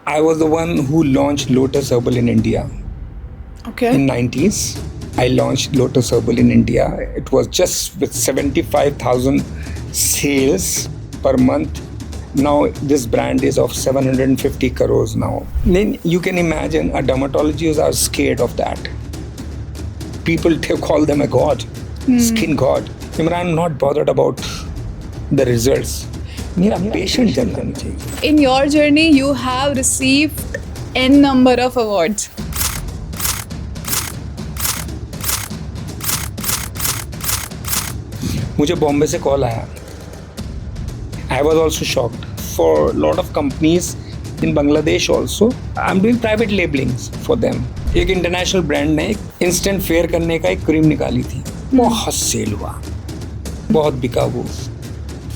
I was the one who launched Lotus Herbal in India. Okay. In 90s, I launched Lotus Herbal in India. It was just with 75,000 sales per month. Now this brand is of 750 crores now. Then you can imagine a dermatologists are scared of that. People call them a god, skin god. Imran not bothered about the results. मेरा patient जानना चाहिए. In your journey, you have received n number of awards. मुझे बॉम्बे से call आया. I was also shocked. For a lot of companies in Bangladesh also, I'm doing private labelings for them. एक international brand ने एक instant fair करने का एक cream निकाली थी. बहुत सेल हुआ, बहुत बिका वो,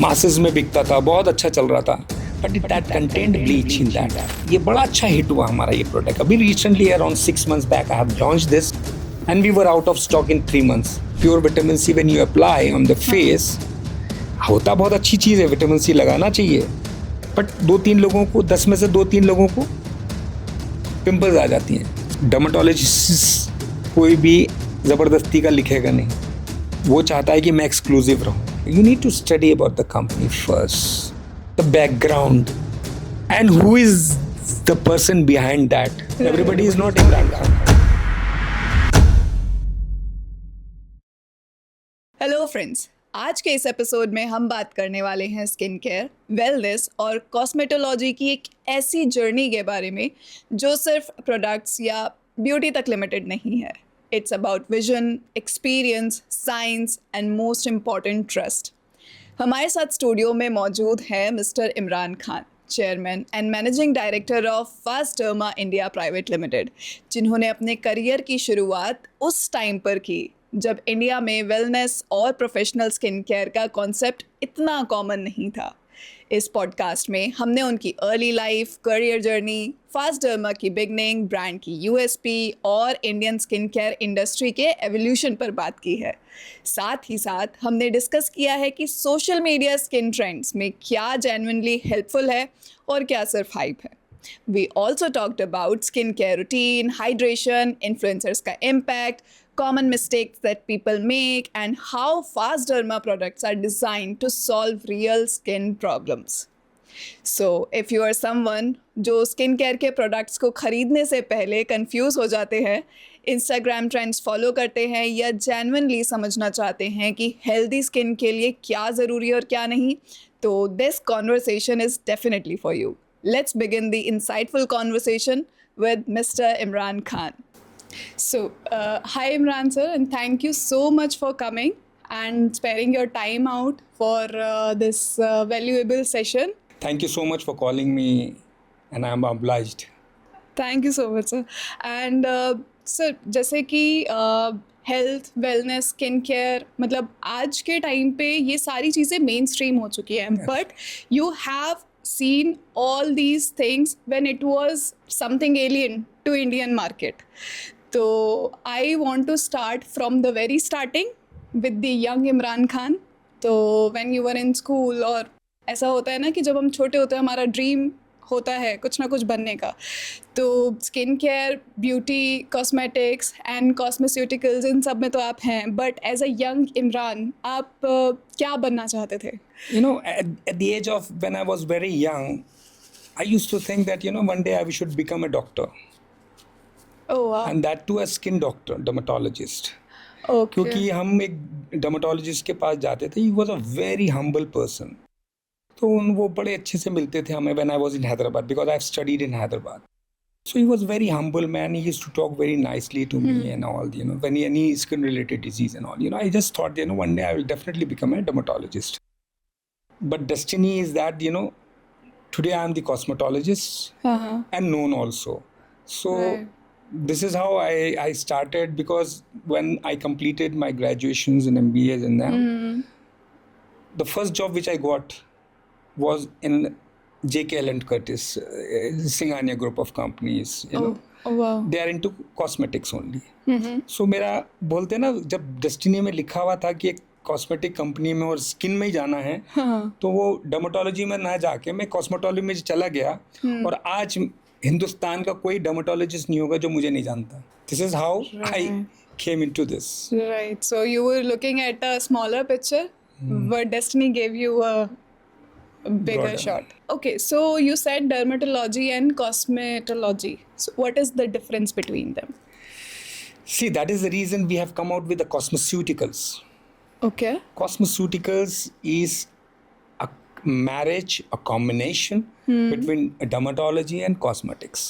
मासेस में बिकता था, बहुत अच्छा चल रहा था. But that content bleach in that. ये बड़ा अच्छा हिट हुआ हमारा ये प्रोडक्ट. अभी recently around 6 months back I have launched this and we were out of stock in 3 months. Pure vitamin C when you apply on the face, होता बहुत अच्छी चीज़ है, विटामिन सी लगाना चाहिए. बट 2-3 लोगों को, 10 में से 2-3 लोगों को पिंपल्स आ जाती हैं. डर्मेटोलॉजिस्ट कोई भी ज़बरदस्ती का लिखेगा नहीं. वो चाहता है कि मैं एक्सक्लूसिव रहूँ. You need to study about the company first, the background and who is the person behind that. Everybody is not Imran Khan. Hello friends, आज के इस एपिसोड में हम बात करने वाले हैं स्किन केयर, वेलनेस और कॉस्मेटोलॉजी की एक ऐसी जर्नी के बारे में जो सिर्फ प्रोडक्ट्स या ब्यूटी तक लिमिटेड नहीं है. It's about vision, experience, science and most important trust. हमारे साथ स्टूडियो में मौजूद हैं mister Imran Khan, chairman and managing director of fast derma India private limited, जिन्होंने अपने करियर की शुरुआत उस टाइम पर की जब इंडिया में वेलनेस और प्रोफेशनल स्किन केयर का कॉन्सेप्ट इतना कॉमन नहीं था. इस पॉडकास्ट में हमने उनकी early life, career journey, fast derma की बिगनिंग, ब्रांड की यूएसपी और इंडियन स्किन केयर इंडस्ट्री के एवोल्यूशन पर बात की है. साथ ही साथ हमने डिस्कस किया है कि सोशल मीडिया स्किन ट्रेंड्स में क्या जेन्युइनली हेल्पफुल है और क्या सिर्फ हाइप है. We also talked about skincare routine, hydration, influencers का impact, common mistakes that people make, and how Fast Derma products are designed to solve real skin problems. So, if you are someone जो skin care के products को खरीदने से पहले confuse हो जाते हैं, इंस्टाग्राम ट्रेंड्स फॉलो करते हैं या जेन्युइनली समझना चाहते हैं कि हेल्दी स्किन के लिए क्या ज़रूरी और क्या नहीं, तो this conversation is definitely for you. Let's begin the insightful conversation with Mr. Imran Khan. So, hi Imran sir, and thank you so much for coming and sparing your time out for this valuable session. Thank you so much for calling me and I am obliged. Thank you so much sir. And sir, जैसे कि health, wellness, skin care, मतलब आज के time पे ये सारी चीज़ें main stream हो चुकी हैं, but you have seen all these things when it was something alien to Indian market. So I want to start from the very starting with the young Imran Khan. तो when you were in school, और ऐसा होता है ना कि जब हम छोटे होते हैं हमारा ड्रीम होता है कुछ ना कुछ बनने का. तो skin care, beauty, cosmetics and cosmeceuticals, इन सब में तो आप हैं, but as a young Imran आप क्या बनना चाहते थे? You know, at the age of when I was very young, I used to think that, one day I should become a doctor. Oh wow. And that too a skin doctor, dermatologist. Okay. क्योंकि हम एक dermatologist के पास जाते थे. He was a very humble person. तो वो बड़े अच्छे से मिलते थे हमें when I was in Hyderabad, because I've studied in Hyderabad. So he was very humble man. He used to talk very nicely to me and all, when any skin related disease and all. I just thought, one day I will definitely become a dermatologist. But destiny is that, today I am the cosmetologist and known also. So this is how I started, because when I completed my graduations and MBAs and then, the first job which I got was in JKL and Curtis, Singhania group of companies, Oh wow. They are into cosmetics only. So मेरा बोलते ना, जब destiny में लिखा हुआ था कि एक कॉस्मेटिक कंपनी में और स्किन में ही जाना है, तो वो डर्मेटोलॉजी में ना जाके मैं कॉस्मेटोलॉजी में चला गया. और आज हिंदुस्तान का कोई डर्मेटोलॉजिस्ट नहीं होगा जो मुझे नहीं जानता. This is how I came into this. Right. So you were looking at a smaller picture, but destiny gave you a bigger Broader. shot. Okay, so you said dermatology and cosmetology. So what is the difference between them? See, that is the reason we have come out with the cosmeceuticals. Okay. Cosmeceuticals is a marriage, a combination between dermatology and cosmetics.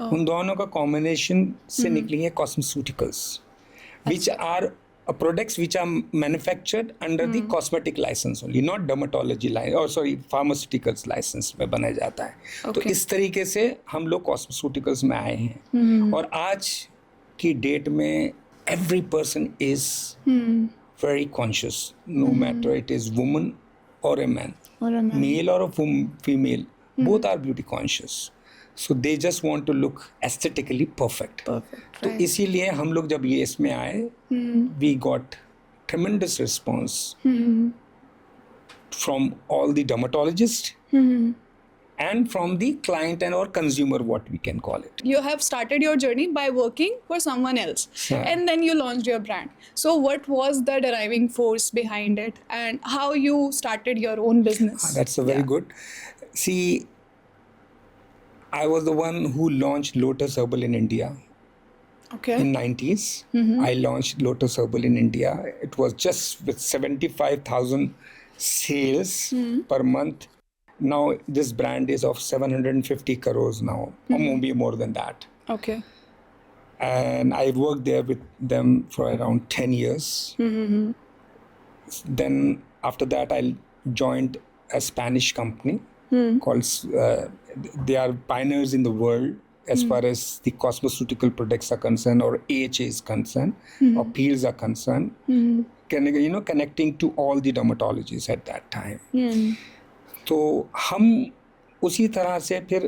उन दोनों का combination से निकली है cosmeceuticals, which are products which are manufactured under the cosmetic license only, not dermatology pharmaceuticals license में बनाया जाता है. तो Okay. इस तरीके से हम लोग cosmeceuticals में आए हैं. और आज की डेट में every person is very conscious, no matter it is woman or a man, Or a man. male or a female, both are beauty conscious. So they just want to look aesthetically perfect. Perfect. तो Right. इसीलिए हम लोग जब ये इसमें आए, we got tremendous response from all the dermatologists and from the client and or consumer, what we can call it. You have started your journey by working for someone else, Yeah. and then you launched your brand. So what was the driving force behind it, and how you started your own business? That's a very Yeah. good. See, I was the one who launched Lotus Herbal in India Okay. in 90s. I launched Lotus Herbal in India. It was just with 75,000 sales per month. Now this brand is of 750 crores now, or maybe more than that. Okay. And I worked there with them for around 10 years. Then after that, I joined a Spanish company called, they are pioneers in the world as far as the cosmeceutical products are concerned, or AHA is concerned, or peels are concerned, connecting to all the dermatologists at that time. तो हम उसी तरह से फिर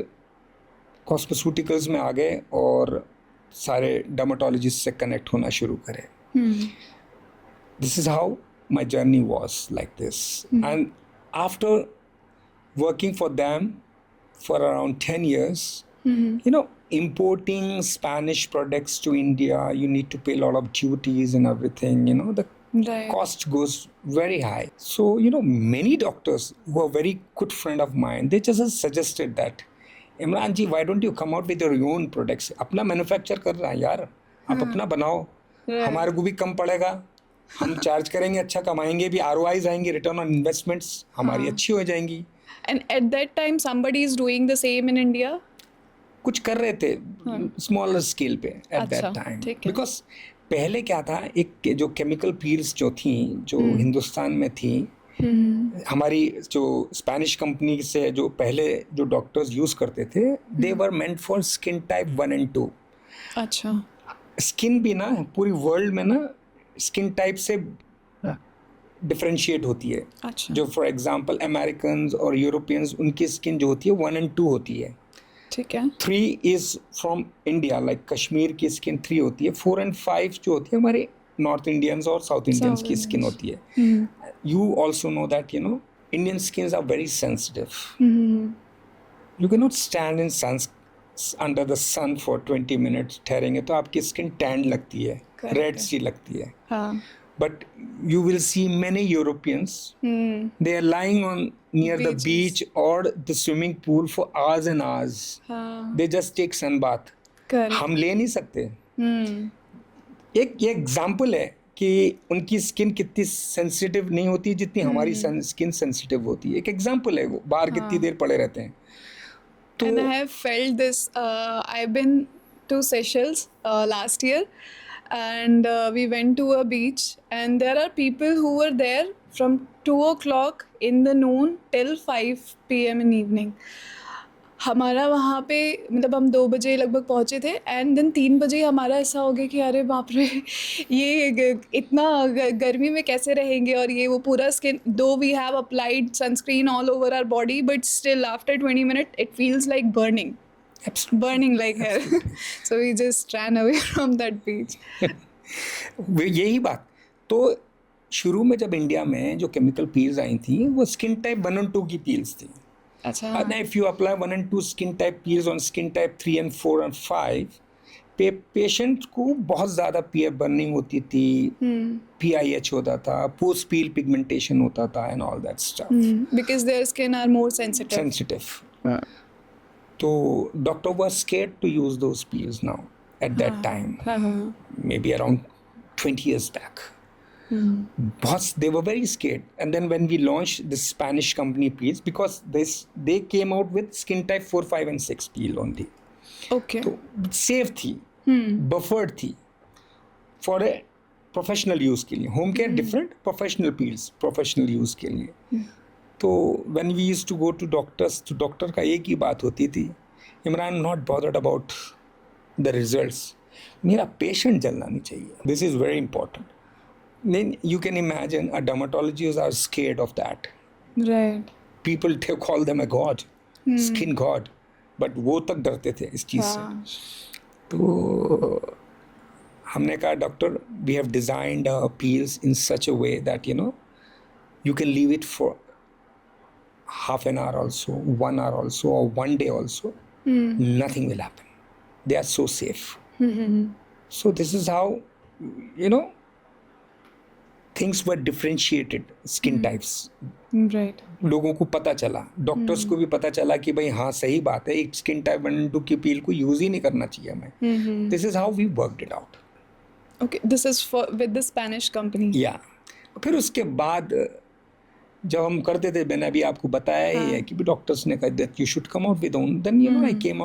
कॉस्मेसूटिकल्स में आ गए और सारे डर्मेटोलॉजिस्ट से कनेक्ट होना शुरू करें. This is how my journey was like this. And after working for them for around 10 years, importing Spanish products to India, you need to pay a lot of duties and everything, the Right. cost goes very high. So, many doctors who are very good friend of mine, they just suggested that, Imran ji, why don't you come out with your own products? अपना manufacture कर रहा है यार, आप अपना बनाओ, हमारे को भी कम पड़ेगा, हम चार्ज करेंगे, अच्छा कमाएंगे भी, ROIs आएंगे, रिटर्न ऑन इन्वेस्टमेंट्स हमारी अच्छी हो जाएंगी. And at that time, somebody is doing the same in India? कुछ कर रहे थे स्मॉलर स्केल पे एट अच्छा, दैट टाइम. ठीक है. बिकॉज पहले क्या था, एक जो केमिकल पील्स जो थी, जो हिंदुस्तान में थी, हमारी जो स्पेनिश कंपनी से जो पहले जो डॉक्टर्स यूज करते थे, they were meant for skin type 1 and 2. अच्छा. स्किन भी ना पूरी वर्ल्ड में ना स्किन टाइप से डिफरेंशिएट होती है. अच्छा. जो फॉर एग्जांपल अमेरिकन और यूरोपियंस, उनकी स्किन जो होती है 1 and 2 होती है. ठीक है. 3 is from India, like Kashmir की स्किन 3 होती है. 4 and 5 जो होती है हमारे नॉर्थ इंडियंस और साउथ इंडियंस की स्किन होती है. You also know that Indian skins are very sensitive. You can not stand in sun under the sun for 20 minutes ठहरेंगे तो आपकी स्किन टैंड लगती है, Correct. रेड सी लगती है. हाँ. But you will see many Europeans, they are lying on near the Beaches. beach or the swimming pool for hours and hours. हाँ. They just take sun bath. Correct. हम ले नहीं सकते. एक ये एग्जाम्पल है कि उनकी स्किन कितनी सेंसिटिव नहीं होती जितनी हमारी स्किन सेंसिटिव होती है. एक एग्जाम्पल है, वो बाहर कितनी देर पड़े रहते हैं. तो And I have felt this. I've been to Seychelles last year, and we went to a beach, and there are people who were there from 2 o'clock in the noon till 5 p.m. in evening. हमारा वहाँ पे मतलब हम 2 बजे लगभग पहुँचे थे, and then 3 बजे हमारा ऐसा हो गया कि अरे बाप रे, ये इतना गर्मी में कैसे रहेंगे. और ये वो पूरा skin, though we have applied sunscreen all over our body, but still after 20 minutes it feels like burning like hell. So we just ran away from that beach. यही बात. तो शुरू में जब इंडिया में जो केमिकल पील्स आई थी, वो स्किन टाइप 1 and 2 की पील्स थी. अच्छा And if you apply 1 and 2 skin type peels on skin type 3 and 4 and 5, patient को बहुत ज़्यादा पीएफ बर्निंग होती थी, PIH होता था, पोस्ट पील पिगमेंटेशन होता था and all that stuff, because their skin are more sensitive. तो doctor was scared to use those peels now at that time, maybe around 20 years back. Boss, they were very scared. And then when we launched the Spanish company peels, because they came out with skin type 4, 5 and 6 peel only. Okay. तो safe थी, buffered थी for a professional use के लिए. Home care different, professional peels professional use के लिए. तो when we used to go to doctors, तो doctor का एक ही बात होती थी, इमरान not bothered about the results, मेरा पेशेंट जलना नहीं चाहिए. This is very important. Then you can imagine a dermatologist are scared of that. Right. People they call them a god, skin god, but वो तक डरते थे इस चीज़ से. तो हमने कहा doctor, we have designed peels in such a way that you can leave it for half an hour also, 1 hour also, or 1 day also. Nothing will happen. They are so safe. So this is how things were differentiated, skin types. Right. लोगों को पता चला, doctors को भी पता चला कि भाई हाँ सही बात है, एक स्किन टाइप 1 and 2 की पील को यूज ही नहीं करना चाहिए हमें. This is how we worked it out. Okay. This is for with the Spanish company. या फिर उसके बाद जब हम करते थे, मैंने अभी आपको बताया ही है कि डॉक्टर्स ने कहा that you should come out with own. Then I came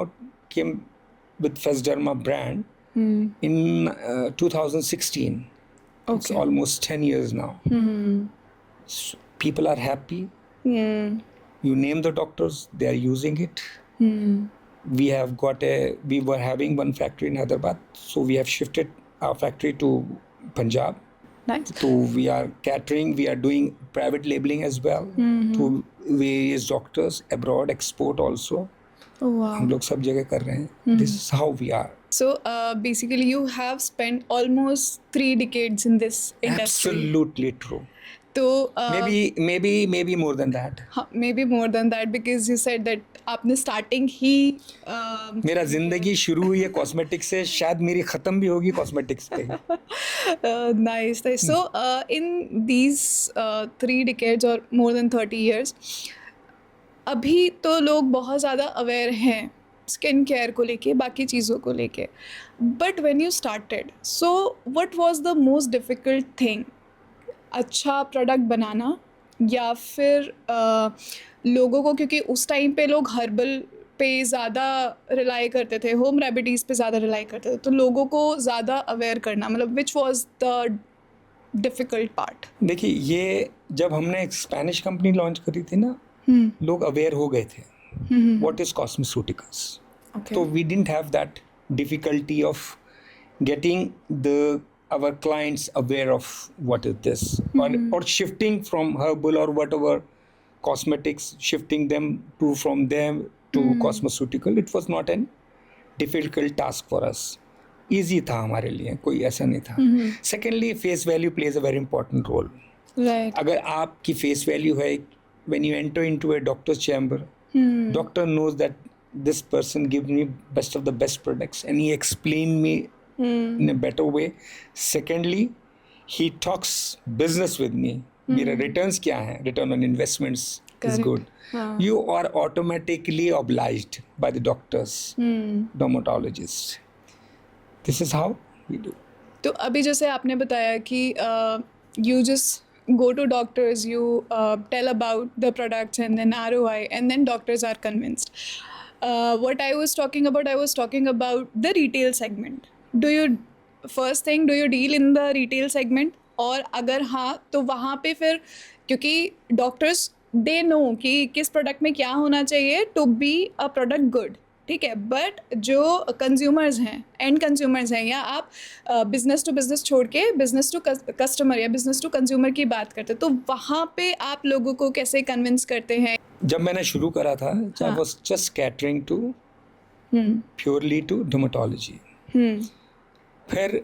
with Facederma brand in 2016. It's almost 10 years now. So people are happy. You name the doctors, they are using it. We were having one factory in Hyderabad, so we have shifted our factory to Punjab. Nice. So we are catering, we are doing private labeling as well to various doctors abroad, export also. Oh wow. हम लोग सब जगह कर रहे हैं. This is how we are. So basically you have spent almost 3 decades in this industry. Absolutely true. तो maybe more than that. maybe more than that, because you said that आपने starting ही मेरा जिंदगी शुरू हुई है कॉस्मेटिक्स से, शायद मेरी खत्म भी होगी कॉस्मेटिक्स पे. nice. So in these 3 decades or more than 30 years, अभी तो लोग बहुत ज़्यादा अवेयर हैं स्किन केयर को लेके, बाकी चीज़ों को लेके. But when you started, so what was the most difficult thing? अच्छा प्रोडक्ट बनाना, या फिर लोगों को, क्योंकि उस टाइम पे लोग हर्बल पे ज़्यादा रिलाई करते थे, होम रेमेडीज़ पे ज़्यादा रिलाई करते थे, तो लोगों को ज़्यादा अवेयर करना, मतलब which was the difficult part? देखिए, ये जब हमने एक स्पेनिश कंपनी लॉन्च करी थी ना, लोग अवेयर हो गए थे what is cosmeceuticals. Okay. So we didn't have that difficulty of getting our clients aware of what is this, or shifting from herbal or whatever cosmetics, shifting them from them to cosmeceutical. It was not an difficult task for us. Easy था हमारे लिए, कोई ऐसा नहीं था. Secondly, face value plays a very important role. Right. अगर आपकी face value है, when you enter into a doctor's chamber, doctor knows that this person gives me best of the best products and he explained me in a better way. Secondly, he talks business with me. मेरा returns क्या है, return on investments is good. You are automatically obliged by the doctors, dermatologists. This is how we do. तो अभी जैसे आपने बताया कि you just go to doctors, you tell about the products and then ROI, and then doctors are convinced. What I was talking about the retail segment. First thing, do you deal in the retail segment? और अगर हाँ, तो वहाँ पे फिर, क्योंकि doctors they know कि किस product में क्या होना चाहिए to be a product good, ठीक है. बट जो कंज्यूमर्स हैं, एंड कंज्यूमर्स हैं, या आप बिजनेस टू बिजनेस छोड़ के बिजनेस टू कस्टमर या बिजनेस टू कंज्यूमर की बात करते हैं, तो वहाँ पे आप लोगों को कैसे कन्विंस करते हैं? जब मैंने शुरू करा था, I was just catering to purely to dermatology. फिर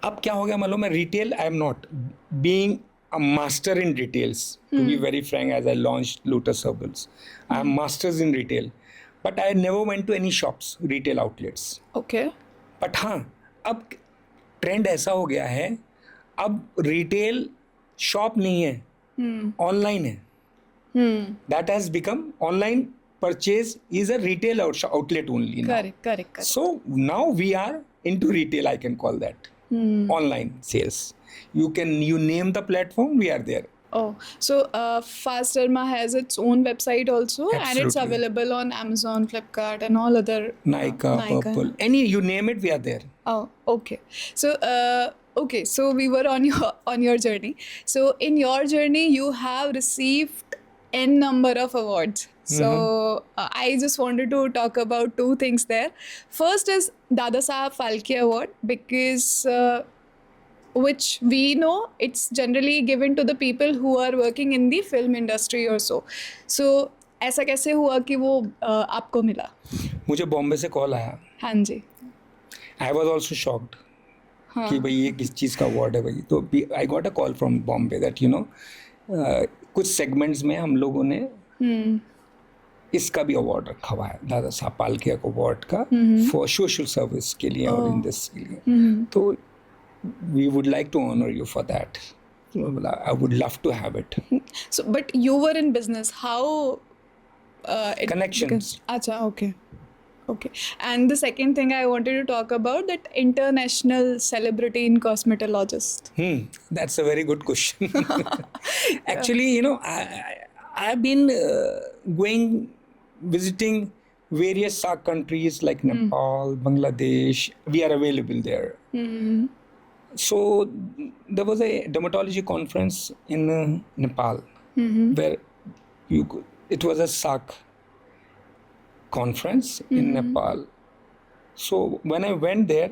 अब क्या हो गया, मतलब मैं retail, I am not being a master in retails. To be very frank, as I launched Lotus Herbals, I am masters in retail, but I never went to any shops, retail outlets. Okay but हाँ, अब trend ऐसा हो गया है, अब retail shop नहीं है, online है. That has become online purchase is a retail outlet only. Correct correct So now we are into retail, I can call that. Online sales. You name the platform, we are there. Oh, so Fast Derma has its own website also, and it's Absolutely. available on Amazon, Flipkart, and all other. Nykaa, Purple, any you name it, we are there. Oh, okay. So, so we were on your journey. So, in your journey, you have received n number of awards. So, I just wanted to talk about two things there. First is Dada Saheb Phalke Award, because which we know it's generally given to the people who are working in the film industry or so. So, ऐसा कैसे हुआ कि वो आपको मिला? मुझे बॉम्बे से call आया. हाँ जी. आई वॉज ऑल्सो शॉक्ड कि भाई ये किस चीज़ का अवार्ड है भाई. तो I got a call from Bombay that कुछ सेगमेंट्स में हम लोगों ने इसका भी अवार्ड रखा हुआ है, दादा साहब फाल्के अवार्ड का, फॉर सोशल सर्विस के लिए और इन दिस के लिए. तो we would like to honour you for that. I would love to have it. So, but you were in business. How? Connections. Acha, okay. Okay. And the second thing I wanted to talk about, that international celebrity in cosmetologist. That's a very good question. Actually, I've been visiting various SAARC countries like Nepal, Bangladesh. We are available there. So there was a dermatology conference in Nepal where it was a SAARC conference in Nepal. So when I went there,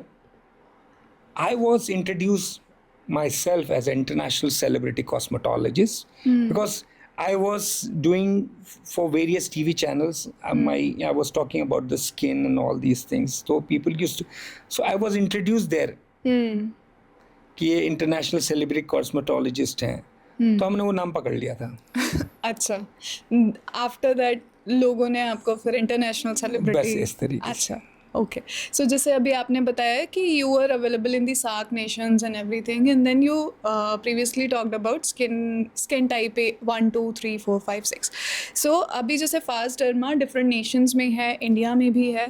I was introduced myself as an international celebrity cosmetologist because I was doing for various TV channels. I was talking about the skin and all these things. So people used to. So I was introduced there. कि ये international celebrity cosmetologist हैं. तो हमने वो नाम पकड़ लिया था. अच्छा. आफ्टर दैट लोगों ने आपको फिर इंटरनेशनल सेलिब्रिटी. बस इस तरीके से. अच्छा. ओके. सो जैसे अभी आपने बताया कि you are available in the SAARC nations and everything, and then you previously talked about skin type 1 2 3 4 5 6. So अभी जैसे फास्ट डर्मा डिफरेंट नेशंस में है, इंडिया में भी है,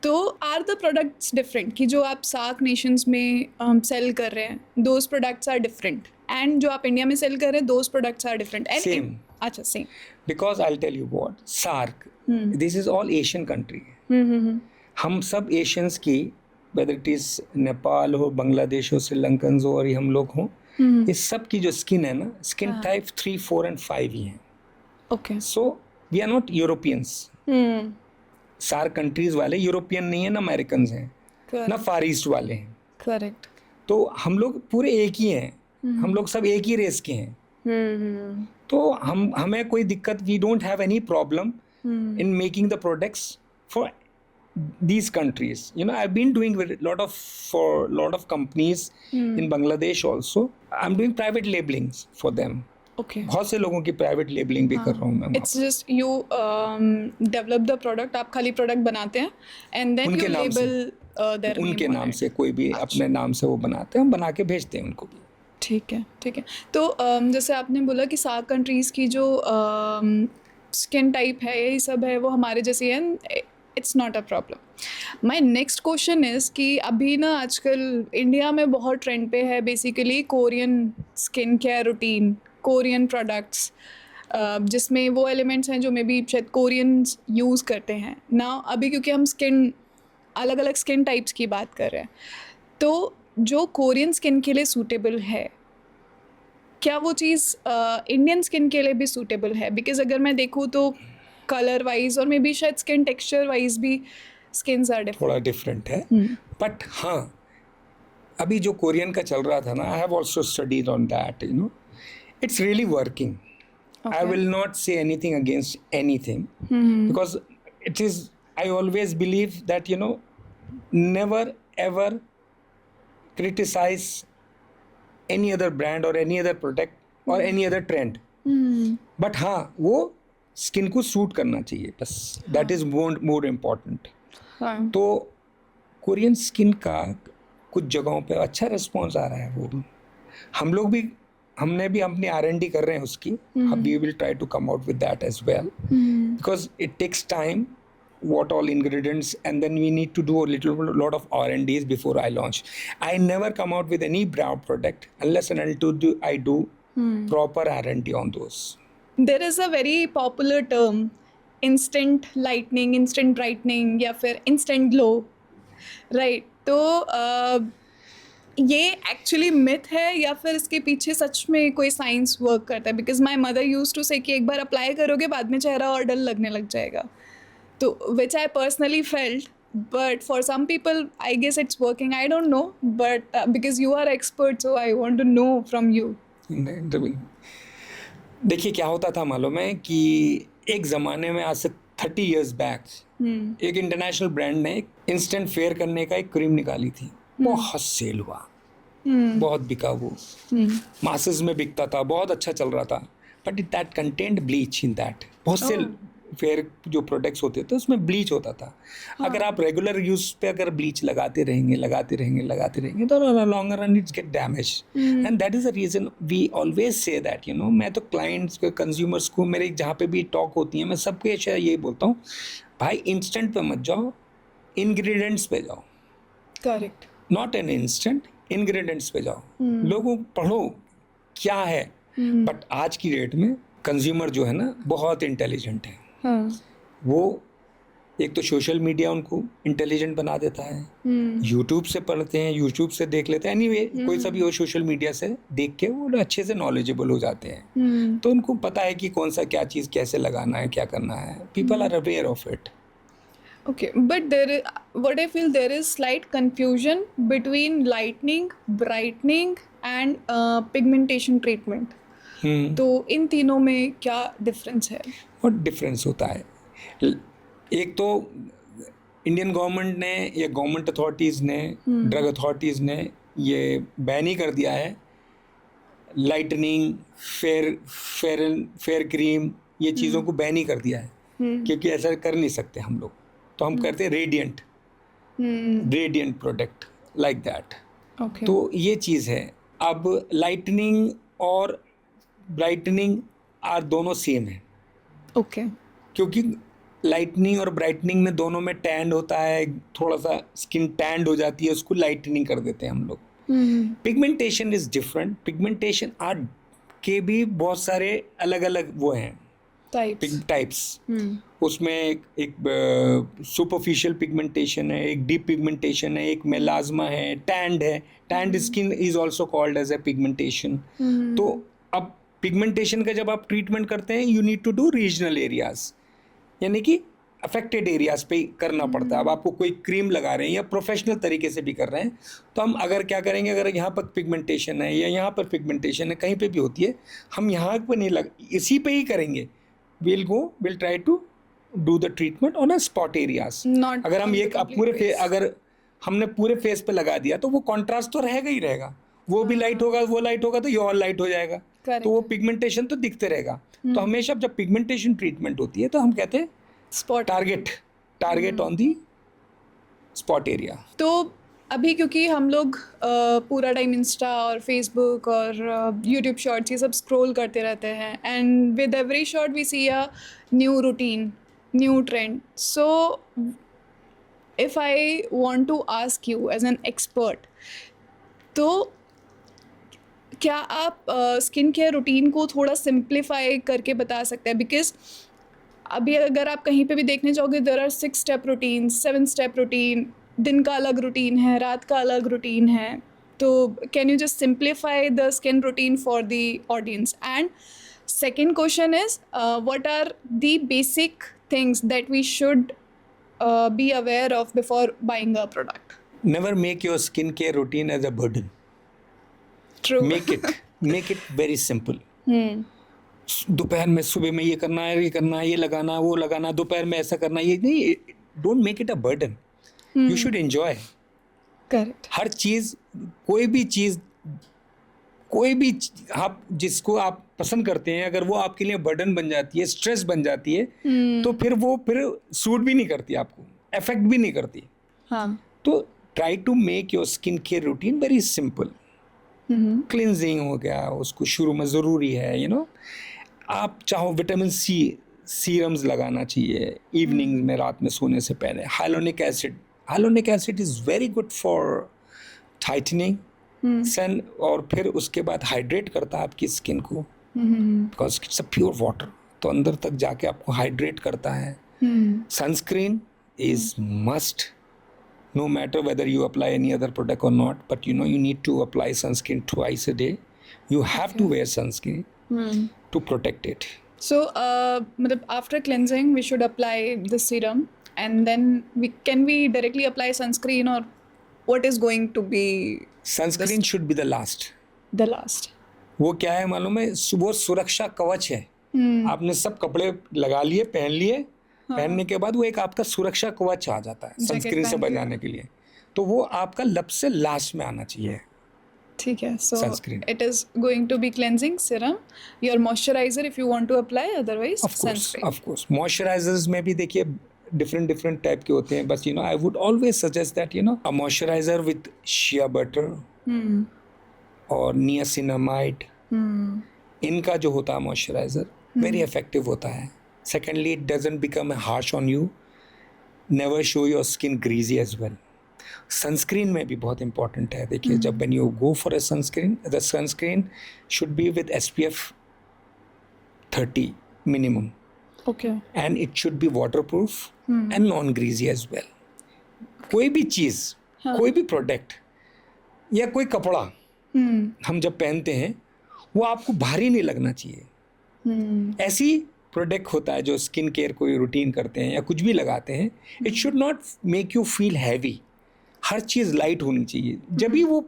तो आर द प्रोडक्ट्स डिफरेंट? कि जो आप सार्क नेशंस में सेल कर रहे हैं, those products are different, and जो आप इंडिया में सेल कर रहे हैं, those products are different. Same. अच्छा, same. Because I tell you what, SAARC, this is all Asian country. हम सब एशियंस की, वेदर इट इज नेपाल हो, बांग्लादेश हो, श्रीलंकन हो, और ये हम लोग हों, इस सब की जो स्किन है ना, स्किन टाइप 3 4 एंड 5 ही हैं. Okay. So we are not Europeans. SAARC countries वाले यूरोपियन नहीं है, ना अमेरिकन हैं, ना फार ईस्ट वाले हैं. करेक्ट. तो हम लोग पूरे एक ही हैं. हम लोग सब एक ही रेस के हैं. तो हमें कोई दिक्कत, we don't have any problem in making the products for these countries. I've been doing for lot of companies in Bangladesh also. I'm doing private labelings for them. Okay. बहुत से लोगों की प्राइवेट लेबलिंग भी कर रहा हूँ मैं. It's just you develop the product, आप खाली प्रोडक्ट बनाते हैं and then you label their name. उनके नाम से, कोई भी अपने नाम से वो बनाते हैं, हम बना के भेजते हैं उनको भी. ठीक है, ठीक है. तो जैसे आपने बोला कि सार्क कंट्रीज़ की जो स्किन टाइप है, यही सब है, वो हमारे जैसी है, it's not a problem. My next question is कि अभी ना आजकल इंडिया में बहुत ट्रेंड पे है basically Korean skin care routine, Korean products, जिसमें वो एलिमेंट्स हैं जो मे बी शायद कोरियंस यूज़ करते हैं ना. अभी क्योंकि हम स्किन, अलग अलग स्किन टाइप्स की बात कर रहे हैं, तो जो कोरियन स्किन के लिए सूटेबल है, क्या वो चीज़ इंडियन स्किन के लिए भी सूटेबल है? बिकॉज अगर मैं देखूँ तो कलर वाइज और मे बी शायद स्किन टेक्सचर वाइज भी स्किन्स आर डिफरेंट, थोड़ा डिफरेंट है. बट हाँ, अभी जो कोरियन का चल रहा था ना, I have also studied on that. It's really working. I will not say anything against anything, because it is, I always believe that never ever criticize any other brand or any other product or any other trend. But हाँ वो skin को suit करना चाहिए बस, that is more important. हाँ. तो Korean skin का कुछ जगहों पे अच्छा रिस्पॉन्स आ रहा है. वो हम लोग भी, हमने भी अपनी R&D कर रहे हैं उसकी. We will try to come out with that as well, because it takes time, what all ingredients, and then we need to do a lot of R&Ds before I launch. I never come out with any brown product unless and until I do proper R&D on those. There is a very popular term, instant lightening, instant brightening या फिर instant glow, right? तो ये actually myth है या फिर इसके पीछे सच में कोई साइंस वर्क करता है? Because my mother use to say कि एक बार अप्लाई करोगे बाद में चेहरा और डल लगने लग जाएगा. तो which I personally felt, but for some people I guess it's working. I don't know, but because you are expert, so I want to know from you. देखिए क्या होता था मालूम है कि एक ज़माने में, आज से 30 years बैक एक इंटरनेशनल ब्रांड ने इंस्टेंट फेयर करने का एक क्रीम निकाली थी. बहुत सेल हुआ, बहुत बिका, वो मासेस में बिकता था, बहुत अच्छा चल रहा था. But that content bleach in that. बहुत से फेयर जो प्रोडक्ट्स होते थे उसमें ब्लीच होता था. अगर आप रेगुलर यूज पे अगर ब्लीच लगाते रहेंगे तो longer run it's get damage. And that is the reason we always say that, you know, मैं तो क्लाइंट्स को, कंज्यूमर्स को, मेरे जहाँ पे भी टॉक होती है, मैं सबके यही बोलता हूँ, भाई इंस्टेंट पे मत जाओ, इंग्रेडिएंट्स पे जाओ. Correct. Not an instant, ingredients पे जाओ. लोगों पढ़ो क्या है. बट आज की डेट में कंज्यूमर जो है ना बहुत इंटेलिजेंट है. वो एक तो सोशल मीडिया उनको इंटेलिजेंट बना देता है. यूट्यूब से पढ़ते हैं, यूट्यूब से देख लेते हैं, एनीवे कोई सा भी हो, सोशल मीडिया से देख के वो अच्छे से नॉलेजेबल हो जाते हैं. तो उनको पता है कि कौन सा क्या चीज़ कैसे लगाना है, क्या करना है. People are aware of it. Okay, but what I feel, there is slight confusion between lightening, brightening and pigmentation treatment. तो इन तीनों में क्या डिफरेंस है? और डिफरेंस होता है, एक तो इंडियन गवर्नमेंट ने या गवर्नमेंट अथॉरिटीज़ ने, ड्रग अथॉरिटीज़ ने ये बैन ही कर दिया है लाइटनिंग, फेयर क्रीम, ये चीज़ों को बैन ही कर दिया है. क्योंकि ऐसा कर नहीं सकते हम लोग. तो हम करते हैं रेडियंट प्रोडक्ट लाइक दैट. तो ये चीज़ है. अब लाइटनिंग और ब्राइटनिंग आर दोनों सेम है. ओके. क्योंकि लाइटनिंग और ब्राइटनिंग में दोनों में टैंड होता है, थोड़ा सा स्किन टैंड हो जाती है, उसको लाइटनिंग कर देते हैं हम लोग. Pigmentation is different. Pigmentation are के भी बहुत सारे अलग अलग वो हैं टाइप्स. उसमें एक सुपरफिशियल पिगमेंटेशन है, एक डीप पिगमेंटेशन है, एक मेलाज्मा है, टैंड है. Tanned skin is also called as a pigmentation. तो अब पिगमेंटेशन का जब आप ट्रीटमेंट करते हैं, you need to do regional areas, यानी कि अफेक्टेड एरियाज पे करना पड़ता है. अब आपको कोई क्रीम लगा रहे हैं या प्रोफेशनल तरीके से भी कर रहे हैं, तो हम अगर क्या करेंगे, अगर यहाँ पर पिगमेंटेशन है या यहाँ पर पिगमेंटेशन है, कहीं पे भी होती है, हम यहाँ पर नहीं इसी पे ही करेंगे. we'll try to do the treatment on a spot areas. अगर हम ये अगर हमने पूरे फेस पे लगा दिया तो वो कॉन्ट्रास्ट तो रहेगा ही रहेगा. वो भी लाइट होगा, वो लाइट होगा तो ये और लाइट हो जाएगा. तो वो पिगमेंटेशन तो दिखते रहेगा. तो हमेशा जब पिगमेंटेशन ट्रीटमेंट होती है तो हम कहते हैं spot target on the spot area. तो अभी क्योंकि हम लोग पूरा टाइम इंस्टा और फेसबुक और यूट्यूब शॉर्ट्स ये सब स्क्रॉल करते रहते हैं, and with every short we see a new routine, new trend. So if I want to ask you as an expert, तो क्या आप स्किन केयर रूटीन को थोड़ा सिंप्लीफाई करके बता सकते हैं? बिकॉज अभी अगर आप कहीं पे भी देखने जाओगे, there are 6 step routine, 7 step routine, दिन का अलग रूटीन है, रात का अलग रूटीन है. तो can you just simplify the skin routine for the audience? And second question is, what are the basic things that we should be aware of before buying a product? Never make your skincare routine as a burden. True. Make it very simple. दोपहर में, सुबह में ये करना है, ये लगाना, वो लगाना, दोपहर में ऐसा करना, ये नहीं. Don't make it a burden. You should enjoy. Correct. हर चीज़, कोई भी चीज़ कोई भी आप जिसको आप पसंद करते हैं, अगर वो आपके लिए बर्डन बन जाती है, स्ट्रेस बन जाती है, तो फिर सूट भी नहीं करती आपको, इफेक्ट भी नहीं करती. हाँ. तो try to make your skin care routine very simple. Cleansing हो गया, उसको शुरू में ज़रूरी है, आप चाहो विटामिन सी सीरम्स लगाना चाहिए इवनिंग में, रात में सोने से पहले. Hyaluronic acid is very good for tightening sun, और फिर उसके बाद हाइड्रेट करता है आपकी स्किन को, because it's a pure water, तो अंदर तक जाके आपको हाइड्रेट करता है. Sunscreen is must, no matter whether you apply any other product or not, but you need to apply sunscreen twice a day. You have to wear sunscreen to protect it. So, मतलब after cleansing, we should apply the serum, and then can we directly apply sunscreen, or what is going to be Sunscreen should be the last. the last? वो क्या है मालूम है, वो सुरक्षा कवच है. आपने सब कपड़े लगा लिए, पहन लिए, पहनने के बाद वो एक आपका सुरक्षा कवच आ जाता है सनस्क्रीन से बचाने के लिए. तो वो आपका लब से लास्ट में आना चाहिए. ठीक है. So Sunscreen. it is going to be cleansing serum, your moisturizer if you want to apply, otherwise Of course, sunscreen. of course. Moisturizers में भी देखिए different टाइप के होते हैं, बस I would always suggest that a moisturizer with shea butter और niacinamide, इनका जो होता है मॉइस्चराइजर वेरी इफेक्टिव होता है. Secondly, it doesn't become harsh on you, never show your skin greasy as well. Sunscreen में भी बहुत इंपॉर्टेंट है. देखिए, जब when you go for a sunscreen, the sunscreen should be with SPF 30 minimum, Okay. And it should be water proof and non greasy as well. कोई भी चीज़, कोई भी प्रोडक्ट या कोई कपड़ा हम जब पहनते हैं, वो आपको भारी नहीं लगना चाहिए. ऐसी प्रोडक्ट होता है जो स्किन केयर कोई रूटीन करते हैं या कुछ भी लगाते हैं, it should not make you feel heavy. Her cheese light होनी चाहिए, जब भी वो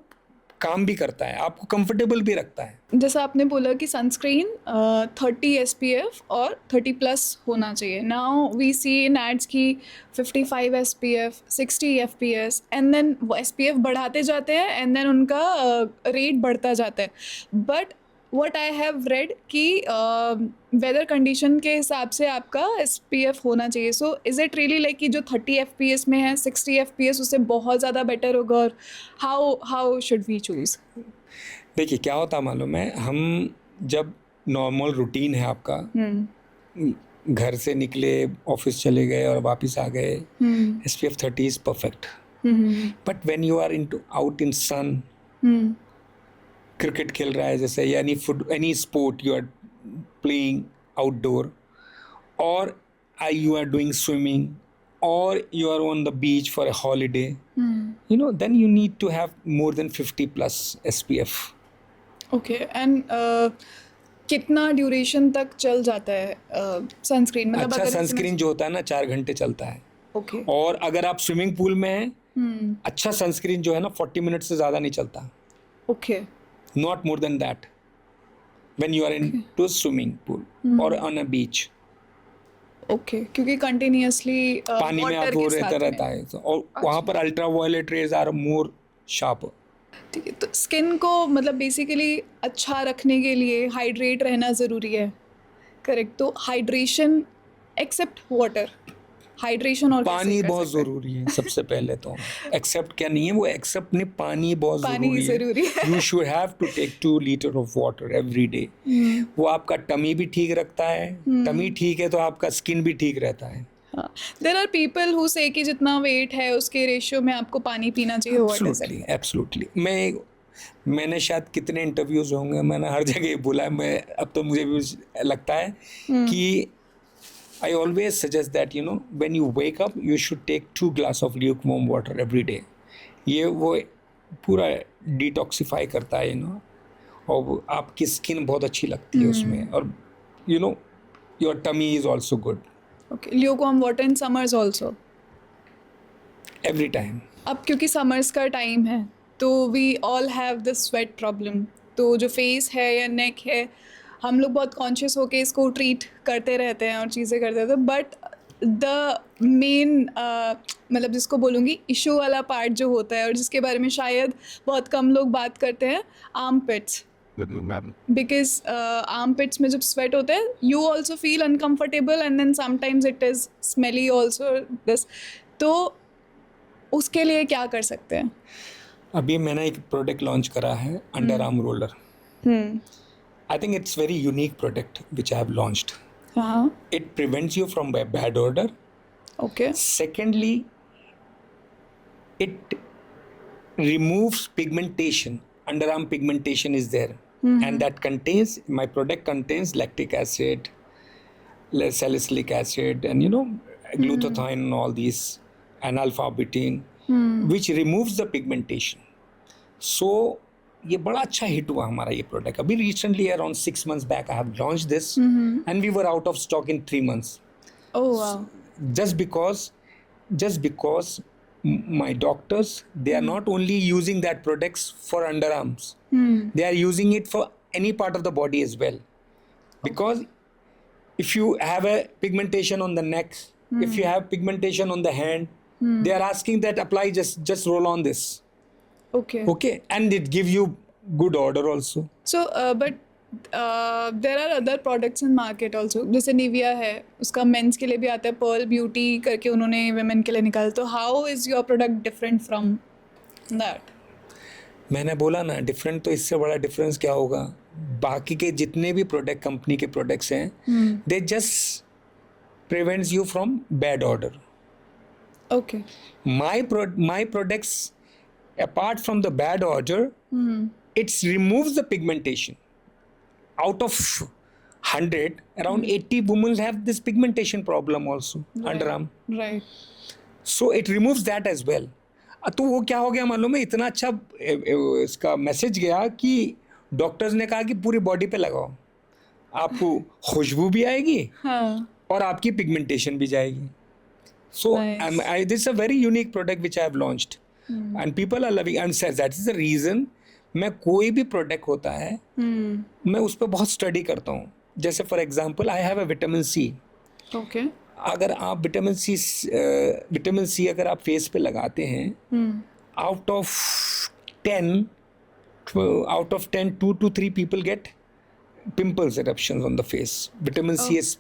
काम भी करता है, आपको कंफर्टेबल भी रखता है. जैसा आपने बोला कि सनस्क्रीन 30 SPF और 30+ होना चाहिए. Now we see in ads की 55 SPF, 60 FPS, एंड देन वो SPF बढ़ाते जाते हैं, एंड देन उनका रेट बढ़ता जाता है. But what I have read कि वेदर कंडीशन के हिसाब से आपका SPF होना चाहिए. सो इज़ इट रियली लाइक कि जो 30 FPS में है, 60 FPS उससे बहुत ज़्यादा बेटर होगा, और हाउ शुड वी चूज़? देखिए क्या होता है मालूम है, हम जब नॉर्मल रूटीन है आपका, घर से निकले, ऑफिस चले गए और वापस आ गए, SPF 30 is perfect. But when you are out in sun, cricket खेल रहा है जैसे, या any sport you are playing outdoor, और यू आर डूइंग स्विमिंग, और you are on the beach for a holiday, then you need to have more than 50+ SPF. Okay. And कितना duration तक चल जाता है सनस्क्रीन? मतलब अच्छा अगर सनस्क्रीन जो होता है ना 4 घंटे चलता है. ओके. और अगर आप स्विमिंग पूल में हैं, अच्छा सनस्क्रीन जो है ना 40 मिनट से ज़्यादा नहीं चलता. Okay. Not more than that when you are into a swimming pool or on a beach. Okay. क्योंकि कंटिन्यूअसली पानी में आप वो रहता है, और वहाँ पर ultra violet rays are more sharp. ठीक है. तो स्किन को मतलब बेसिकली अच्छा रखने के लिए हाइड्रेट रहना ज़रूरी है, करेक्ट? तो हाइड्रेशन एक्सेप्ट वाटर, हाइड्रेशन और पानी बहुत ज़रूरी है सबसे पहले तो. एक्सेप्ट क्या नहीं है, वो एक्सेप्ट नहीं, पानी बहुत ज़रूरी है. You should have to take 2 litre of water every day. वो आपका टमी भी ठीक रखता है. टमी ठीक है तो आपका स्किन भी ठीक रहता है. देयर आर पीपल हु से कि जितना वेट है उसके रेशियो में आपको पानी पीना चाहिए. एब्सोल्युटली. मैंने शायद कितने इंटरव्यूज होंगे, मैंने हर जगह बोला है. मैं अब तो मुझे भी लगता है कि I always suggest that when you wake up you should take 2 glasses of lukewarm water every day. ये वो पूरा डिटॉक्सिफाई करता है और आपकी स्किन बहुत अच्छी लगती है उसमें, और your tummy is also good. Okay. Lukewarm water in summers also? Every time. अब क्योंकि समर्स का टाइम है तो we all have the sweat problem. तो जो फेस है या नेक है, हम लोग बहुत कॉन्शियस होके इसको ट्रीट करते रहते हैं और चीज़ें करते रहते हैं. बट द मेन मतलब जिसको बोलूँगी इशू वाला पार्ट जो होता है, और जिसके बारे में शायद बहुत कम लोग बात करते हैं, आर्म पिट्स. बिकॉज आर्मपिट्स में जब स्वेट होता है you also feel uncomfortable and then sometimes it is smelly also this, तो उसके लिए क्या कर सकते हैं? अभी मैंने एक प्रोडक्ट लॉन्च करा है, under arm roller. I think it's very unique product which I have launched. हाँ. It prevents you from bad odor. Okay. Secondly, it removes pigmentation. Underarm pigmentation is there, and that contains, my product contains lactic acid, salicylic acid, and glutathione and all these, and alpha-betaine, which removes the pigmentation. So ये बड़ा अच्छा hit हुआ हमारा ये product. अभी recently around 6 months back I have launch this and we were out of stock in 3 months. Oh wow. just because my doctors, they are not only using that products for underarms, they are using it for any part of the body as well. Because if you have a pigmentation on the neck, if you have pigmentation on the hand, they are asking that apply, just roll on this. Okay, and it give you good odor also. So but there are other products in market also, जैसे Nivea है, उसका mains के लिए भी आता है, Perl beauty करके उन्होंने women के लिए निकाला. तो how is your product different from that? मैंने बोला ना, डिफरेंट तो इससे बड़ा डिफरेंस क्या होगा. बाकी के जितने भी प्रोडक्ट, कंपनी के प्रोडक्ट्स हैं, they just prevents you from bad order. Okay. My products, apart from the bad odor, it removes the pigmentation. Out of 100, around 80 women have this pigmentation problem also, underarm. Right. So it removes that as well. तो वो क्या हो गया मालूम है, इतना अच्छा इसका मैसेज गया कि डॉक्टर्स ने कहा कि पूरी बॉडी पे लगाओ, आपको खुशबू भी आएगी और आपकी पिगमेंटेशन भी जाएगी. So this is a very unique product which I have launched, and people are loving, and that is the reason मैं कोई भी प्रोडक्ट होता है मैं उस पर बहुत स्टडी करता हूँ. जैसे for example I have a vitamin C. Okay. अगर आप विटामिन सी अगर आप फेस पे लगाते हैं, out of 10 2 to 3 people get pimples, eruptions on the face. Vitamin C is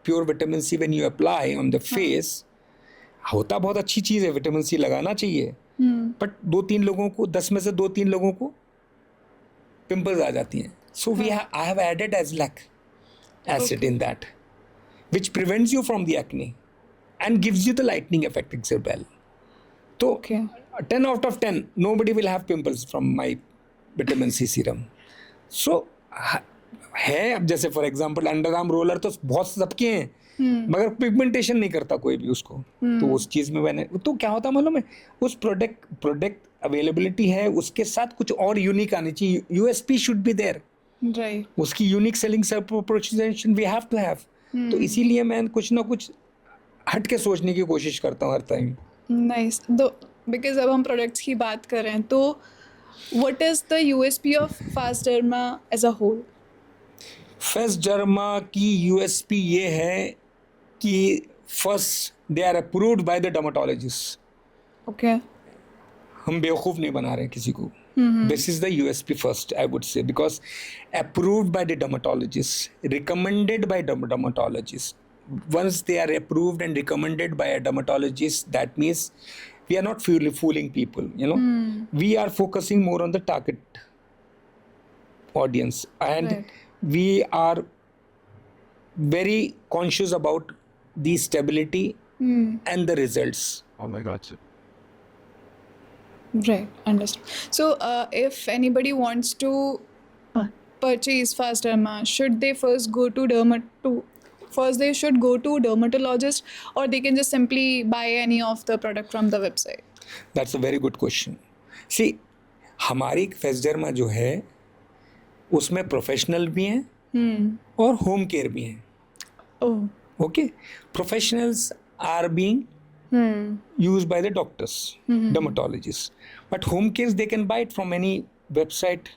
pure vitamin C. When you apply on the face, होता बहुत अच्छी चीज़ है, विटामिन सी लगाना चाहिए, बट 2-3 लोगों को, 10 में से 2-3 लोगों को पिंपल्स आ जाती हैं. So I have added azelaic acid in that, which prevents you from the acne and gives you the lightening effect as well. So 10 out of 10, nobody will have pimples from my vitamin C serum. So है, अब जैसे for example under arm roller तो बहुत सबके हैं, मगर pigmentation नहीं करता कोई भी उसको. तो उस चीज़ में मैंने, तो क्या होता मालूम है, उस प्रोडक्ट अवेलेबिलिटी है, उसके साथ कुछ और यूनिक आनी चाहिए. USP should be there. Right. उसकी unique selling proposition we have to have. तो इसीलिए मैं कुछ ना कुछ हट के सोचने की कोशिश करता हूँ हर टाइम. नाइस. तो बिकॉज अब हम प्रोडक्ट्स की बात कर रहे हैं, तो what is the USP of fast derma as a whole? Fast derma की यूएसपी ये है कि first they are approved by the dermatologist. Okay. हम बेवकूफ़ नहीं बना रहे किसी को. This is the USP first, I would say, because approved by the dermatologist, recommended by dermatologist. Once they are approved and recommended by a dermatologist, that means we are not fooling people, you know. We are focusing more on the target audience, and we are very conscious about the stability and the results. Oh my God. Right, understood. So, if anybody wants to purchase Fast Derma, should they first go to they should go to dermatologist, or they can just simply buy any of the product from the website? That's a very good question. See, हमारी Fast Derma जो है उसमें professional भी हैं और home care भी हैं. Okay, professionals are being used by the doctors, dermatologists, but home cares they can buy it from any website,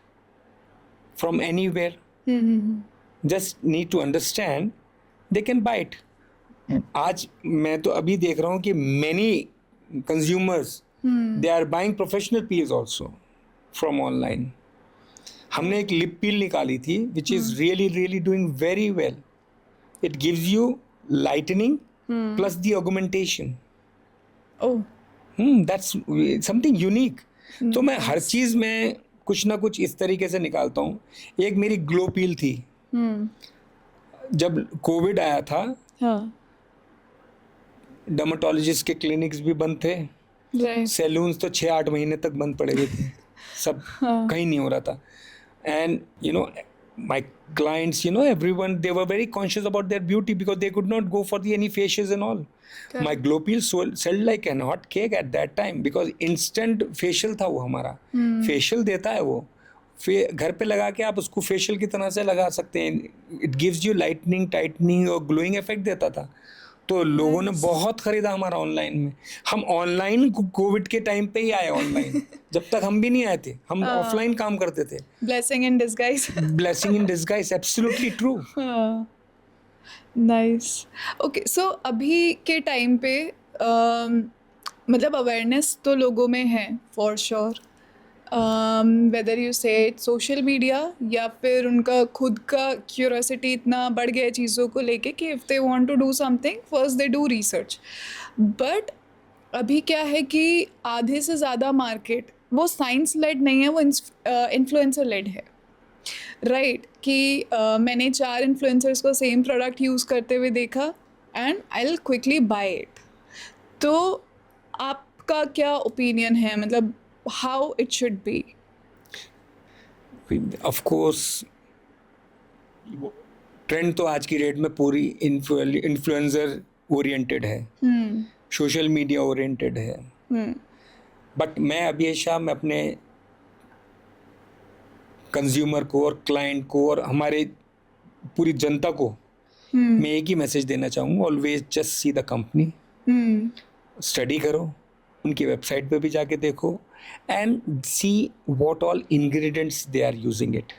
from anywhere. Just need to understand they can buy it. आज मैं तो अभी देख रहा हूँ कि many consumers they are buying professional peels also from online. हमने एक लिप पील निकाली थी which is really really doing very well. It gives you lightning plus the augmentation. Oh. That's something unique. तो मैं हर चीज में कुछ ना कुछ इस तरीके से निकालता हूँ. एक मेरी ग्लो पील थी. जब कोविड आया था, हाँ. डर्मेटोलॉजिस्ट के क्लिनिक्स भी बंद थे. Right. सैलून्स तो 6-8 महीने तक बंद पड़े हुए थे. सब कहीं नहीं हो रहा था. And you know my clients, you know, everyone, they were very conscious about their beauty because they could not go for any facials and all. Correct. My glow peel sold like an hot cake at that time because instant facial था वो हमारा. facial देता है वो. घर पे लगा के आप उसको फेशियल की तरह से लगा सकते हैं. It gives you lightning, tightening और ग्लोइंग इफेक्ट देता था. तो लोगों ने बहुत खरीदा हमारा ऑनलाइन में. हम ऑनलाइन कोविड के टाइम पे ही आए ऑनलाइन. जब तक हम भी नहीं आए थे, हम ऑफलाइन काम करते थे. Blessing in disguise. Blessing in disguise, absolutely true. Nice. Okay, so अभी के टाइम पे मतलब अवेयरनेस तो लोगों में है फॉर श्योर. वेदर यू से सोशल मीडिया या फिर उनका खुद का क्यूरोसिटी इतना बढ़ गया है चीज़ों को लेके कि if they want to do something first they do research. But अभी क्या है कि आधे से ज़्यादा मार्केट वो साइंस लेड नहीं है, वो इन्फ्लुएंसर लेड है. राइट. कि मैंने 4 इन्फ्लुएंसर्स को सेम प्रोडक्ट यूज़ करते हुए देखा and I will quickly buy it. तो आपका क्या ओपिनियन है, मतलब how it should be? Of course trend तो आज की डेट में पूरी इन्फ्लुएंसर ओरिएंटेड है, सोशल मीडिया ओरिएंटेड है. बट मैं हमेशा मैं अपने कंज्यूमर को और क्लाइंट को और हमारे पूरी जनता को मैं एक ही मैसेज देना चाहूँगा. Always just see the company, study करो, उनकी वेबसाइट पे भी जाके देखो and see what all ingredients they are using it.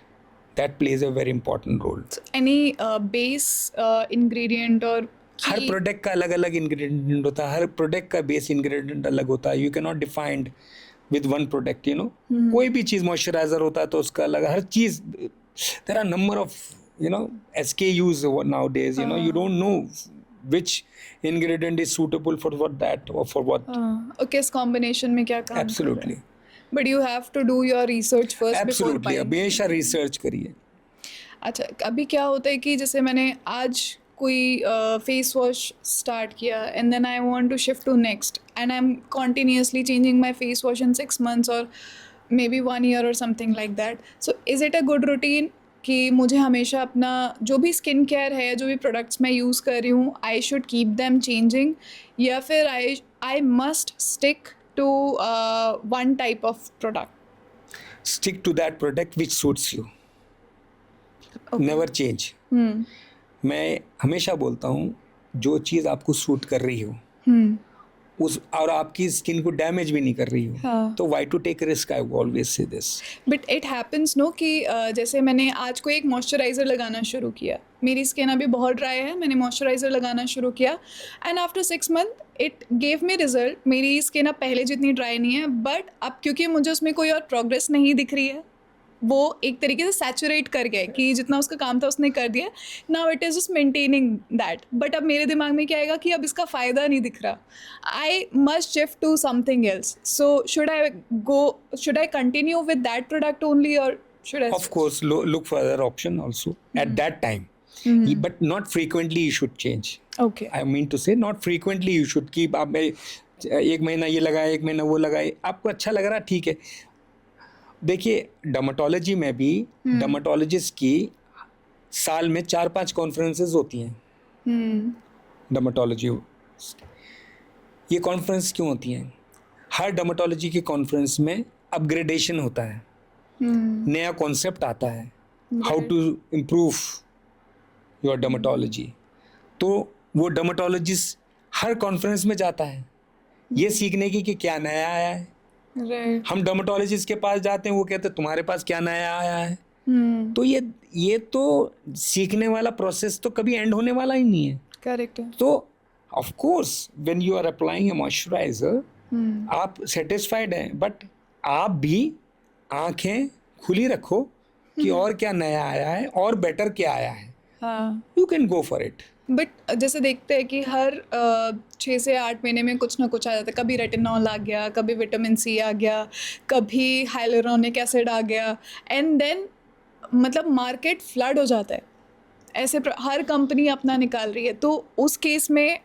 That plays a very important role. Any base ingredient और हर प्रोडक्ट का अलग अलग इंग्रेडिएंट होता है. हर प्रोडक्ट का बेस इंग्रेडिएंट अलग होता है. You can not defined with one product. You know, कोई भी चीज़ मॉइस्चराइजर होता है तो उसका अलग. हर चीज़ there are number of SKUs nowadays. You don't know which ingredient is suitable for what that or for what. किस कॉम्बिनेशन में क्या काम कर रहा है. Absolutely. But you have to do your research first before Absolutely. buying. हमेशा research करिए. अच्छा, अभी क्या होता है कि जैसे मैंने आज कोई फेस वॉश स्टार्ट किया and then I want to shift to next and I am continuously changing my face wash in 6 months और मे बी 1 year और something like that. So is it a good routine कि मुझे हमेशा अपना जो भी skin care है, जो भी प्रोडक्ट्स मैं यूज़ कर रही हूँ, I should keep them changing, या फिर I must stick to one type of product? Stick to that product which suits you. Never change. मैं हमेशा बोलता हूँ जो चीज़ आपको सूट कर रही हो उस और आपकी स्किन को डैमेज भी नहीं कर रही हो, हाँ. तो why to take risk. I always say this. But it happens no कि जैसे मैंने आज को एक मॉइस्चराइज़र लगाना शुरू किया, मेरी स्किन अभी बहुत ड्राई है, मैंने मॉइस्चराइज़र लगाना शुरू किया and after 6 months it gave me result. मेरी स्किन अब पहले जितनी ड्राई नहीं है, बट अब क्योंकि मुझे उसमें कोई और प्रोग्रेस नहीं दिख रही है, वो एक तरीके से सैचुरेट कर गया कि जितना उसका काम था उसने कर दिया. Now it is just maintaining that. But अब मेरे दिमाग में क्या आएगा कि अब इसका फ़ायदा नहीं दिख रहा, I must shift to something else. So should I continue with that product only और should I? Of course, look for other option also at that time. But not frequently you should change. Okay. I mean to say not frequently you should keep. आप 1 महीना ये लगाए, 1 महीना वो लगाए, आपको अच्छा लग रहा ठीक है. देखिए डर्मेटोलॉजी में भी डर्मेटोलॉजिस्ट की साल में 4-5 कॉन्फ्रेंसेस होती हैं. डर्मेटोलॉजी ये कॉन्फ्रेंस क्यों होती हैं? हर डर्मेटोलॉजी की कॉन्फ्रेंस में अपग्रेडेशन होता है, नया कॉन्सेप्ट आता है, how to improve your dermatology. तो वो डर्मेटोलॉजिस्ट हर कॉन्फ्रेंस में जाता है ये सीखने की कि क्या नया आया है. राइट. हम डर्मेटोलॉजिस्ट के पास जाते हैं, वो कहते हैं तुम्हारे पास क्या नया आया है. तो ये तो सीखने वाला प्रोसेस तो कभी एंड होने वाला ही नहीं है. करेक्ट है. तो of course when you are applying a moisturiser आप सेटिस्फाइड हैं, बट आप भी आंखें खुली रखो कि और क्या नया आया है और बेटर क्या आया है, हाँ, you can go for it. But जैसे देखते हैं कि हर 6 से 8 महीने में कुछ ना कुछ आ जाता है. कभी रेटिनॉल आ गया, कभी विटामिन सी आ गया, कभी हाइलुरोनिक एसिड आ गया, एंड देन मतलब मार्केट फ्लड हो जाता है. ऐसे हर कंपनी अपना निकाल रही है. तो उस केस में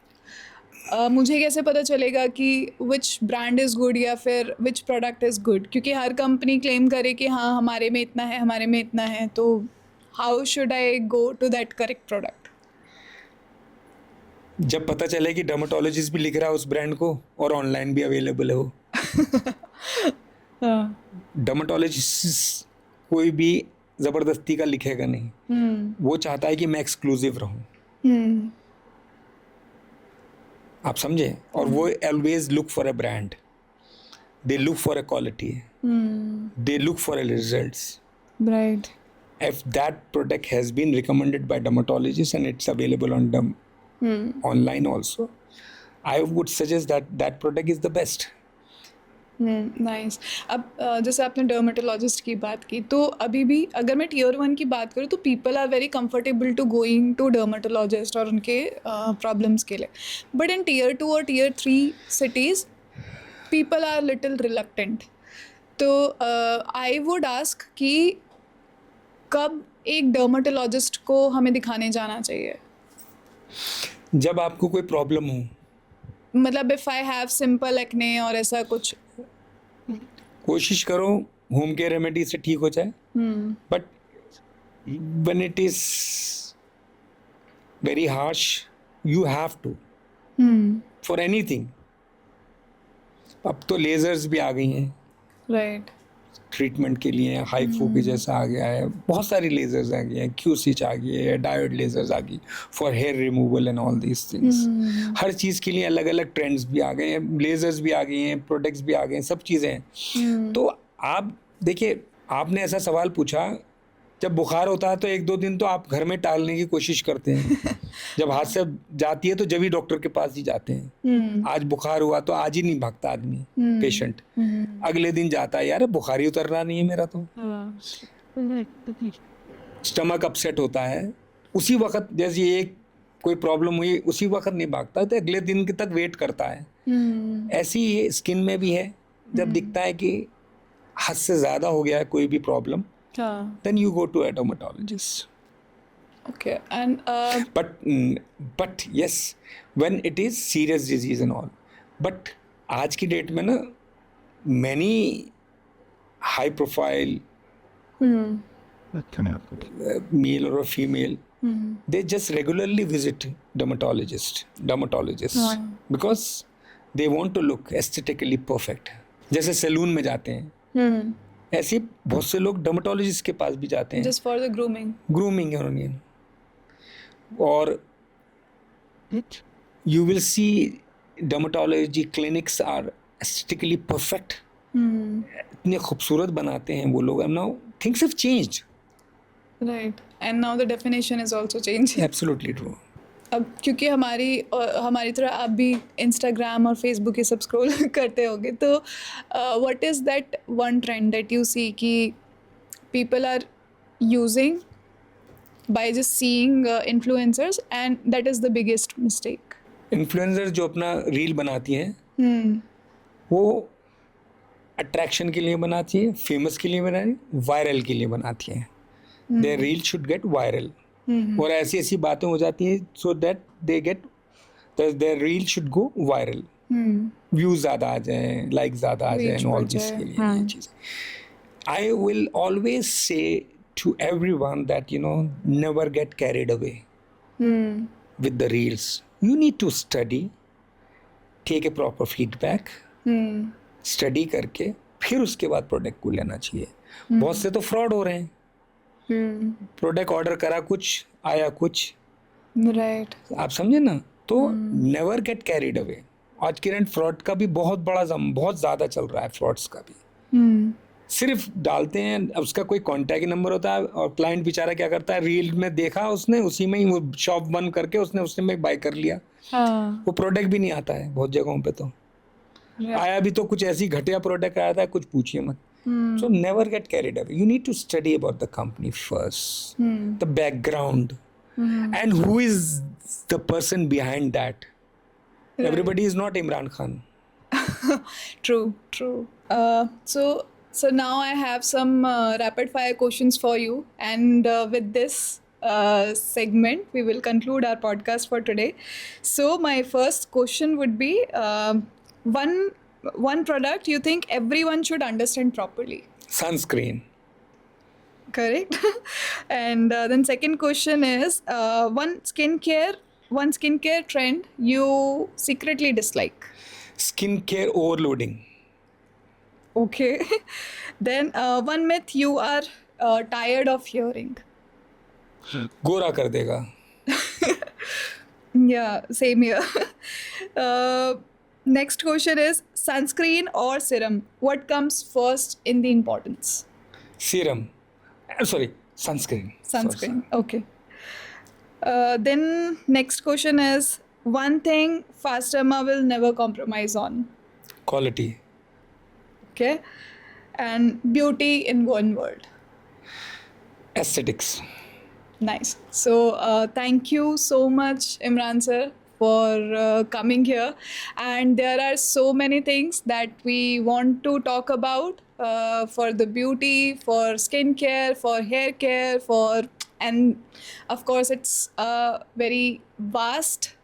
मुझे कैसे पता चलेगा कि विच ब्रांड इज़ गुड या फिर विच प्रोडक्ट इज़ गुड? क्योंकि हर कंपनी क्लेम करे कि हाँ हमारे में इतना है, हमारे में इतना है. तो how should I go to that correct product? जब पता चले कि डर्मेटोलॉजिस्ट भी लिख रहा है उस ब्रांड को और ऑनलाइन भी अवेलेबल है वो. डर्मेटोलॉजिस्ट कोई भी जबरदस्ती का लिखेगा नहीं. वो चाहता है कि मैं एक्सक्लूसिव रहूं. आप समझे. और वो always look for a brand, they look for a quality, they look for a results. Right. If that product has been recommended by dermatologist and it's available on online also, I would suggest that that product is the best. Nice. अब जैसे आपने dermatologist की बात की, तो अभी भी अगर मैं टियर 1 की बात करूँ तो people are very comfortable to going to dermatologist और उनके प्रॉब्लम्स के लिए. बट इन टियर 2 और tier 3 cities people are little reluctant. तो आई वुड आस्क कि कब एक डर्मेटोलॉजिस्ट को हमें दिखाने जाना चाहिए? जब आपको कोई प्रॉब्लम हो, मतलब if I have simple acne और ऐसा कुछ. कोशिश करो होम केयर रेमेडी से ठीक हो जाए. But when it is very harsh you have to for anything. अब तो लेजर्स भी आ गई हैं राइट. ट्रीटमेंट के लिए. हाईफू के जैसा आ गया है, बहुत सारी लेजर्स आ गई हैं. क्यूसिच आ गई है, डायोड लेजर्स आ गई for hair removal and all these things. हर चीज़ के लिए अलग अलग ट्रेंड्स भी आ गए हैं, लेजर्स भी आ गए हैं, प्रोडक्ट्स भी आ गए हैं, सब चीज़ें हैं. तो आप देखिए, आपने ऐसा सवाल पूछा, जब बुखार होता है तो 1-2 दिन तो आप घर में टालने की कोशिश करते हैं. जब हाथ से जाती है तो जब ही डॉक्टर के पास ही जाते हैं. आज बुखार हुआ तो आज ही नहीं भागता आदमी, पेशेंट. अगले दिन जाता है, यार बुखार ही उतर रहा नहीं है मेरा तो. स्टमक अपसेट होता है, उसी वक्त जैसे एक कोई प्रॉब्लम हुई उसी वक्त नहीं भागता, तो अगले दिन तक वेट करता है. ऐसी ही स्किन में भी है. जब दिखता है कि हद से ज़्यादा हो गया है कोई भी problem, then you go to a dermatologist. Okay, and but yes, when it is serious disease and all. But आज की डेट में ना many high profile male or a female, they just regularly visit dermatologists because they want to look aesthetically perfect. जैसे salon में जाते हैं, ऐसे बहुत से लोग डर्मेटोलॉजिस्ट के पास भी जाते हैं just for the grooming है उन्होंने. और you will see dermatology clinics are aesthetically perfect. इतने खूबसूरत बनाते हैं वो लोग. Now things have changed. Right, and now the definition is also changed. Absolutely true. अब क्योंकि हमारी तरह आप भी इंस्टाग्राम और फेसबुक ये सब स्क्रॉल करते होगे, तो what is that one trend that you see कि people are using by just seeing influencers, and that is the biggest mistake? Influencer जो अपना रील बनाती हैं वो अट्रैक्शन के लिए बनाती है, फेमस के लिए बनाती है, वायरल के लिए बनाती हैं. Their reel should get viral. और ऐसी ऐसी बातें हो जाती हैं so that they get their reel should go viral. Views ज़्यादा आ जाएं, लाइक ज़्यादा आ जाएं, ऑल दिस के लिए ये चीज़. I will always say to everyone that you know never get carried away with the reels. You need to study, take a proper feedback, study करके फिर उसके बाद प्रोडक्ट को लेना चाहिए. बहुत से तो फ्रॉड हो रहे हैं. प्रोडक्ट ऑर्डर करा कुछ, आया कुछ. राइट. आप समझे ना. तो नेवर गेट कैरिड अवे. आज के रेंट फ्रॉड का भी बहुत ज़्यादा चल रहा है. फ्रॉड्स का भी सिर्फ डालते हैं, अब उसका कोई कॉन्टैक्ट नंबर होता है और क्लाइंट बेचारा क्या करता है, रील में देखा उसने, उसी में ही वो शॉप बंद करके उसने उसी में बाय कर लिया. वो प्रोडक्ट भी नहीं आता है बहुत जगहों पे. तो आया भी तो कुछ ऐसी घटिया प्रोडक्ट आया था, कुछ पूछिए मत. So never get carried away. You need to study about the company first, the background, and who is the person behind that. Everybody is not Imran Khan. True, true. So now I have some rapid fire questions for you, and with this segment, we will conclude our podcast for today. So my first question would be one product you think everyone should understand properly. Sunscreen. Correct. And then second question is one skincare trend you secretly dislike. Skincare overloading. Okay. Then one myth you are tired of hearing. गोरा कर देगा. Yeah, same here. Next question is sunscreen or serum? What comes first in the importance? Serum. Sorry, sunscreen. Sunscreen. Okay. Then next question is one thing Fasterma will never compromise on. Quality. Okay. And beauty in one word. Aesthetics. Nice. So thank you so much, Imran sir, for coming here. And there are so many things that we want to talk about for the beauty, for skincare, for hair care, and of course it's a very vast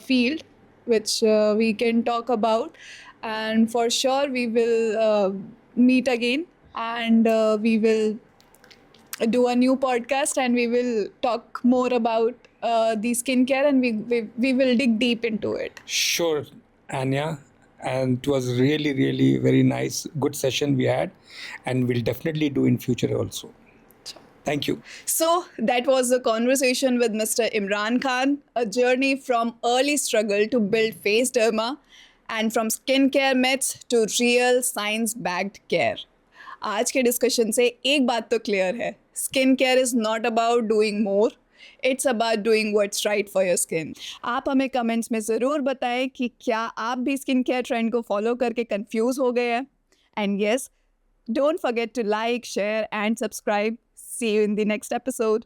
field which we can talk about. And for sure we will meet again, and we will do a new podcast, and we will talk more about the skincare, and we will dig deep into it. Sure, Anya. And it was really, really very nice, good session we had. And we'll definitely do in future also. Thank you. So that was the conversation with Mr. Imran Khan, a journey from early struggle to build face derma, and from skincare myths to real science-backed care. आज के discussion से एक बात तो clear है, skin care is not about doing more, it's about doing what's right for your skin. आप हमें comments में ज़रूर बताएं कि क्या आप भी स्किन केयर ट्रेंड को फॉलो करके कंफ्यूज हो गए हैं. And yes, don't forget to like, share and subscribe. See you in the next episode.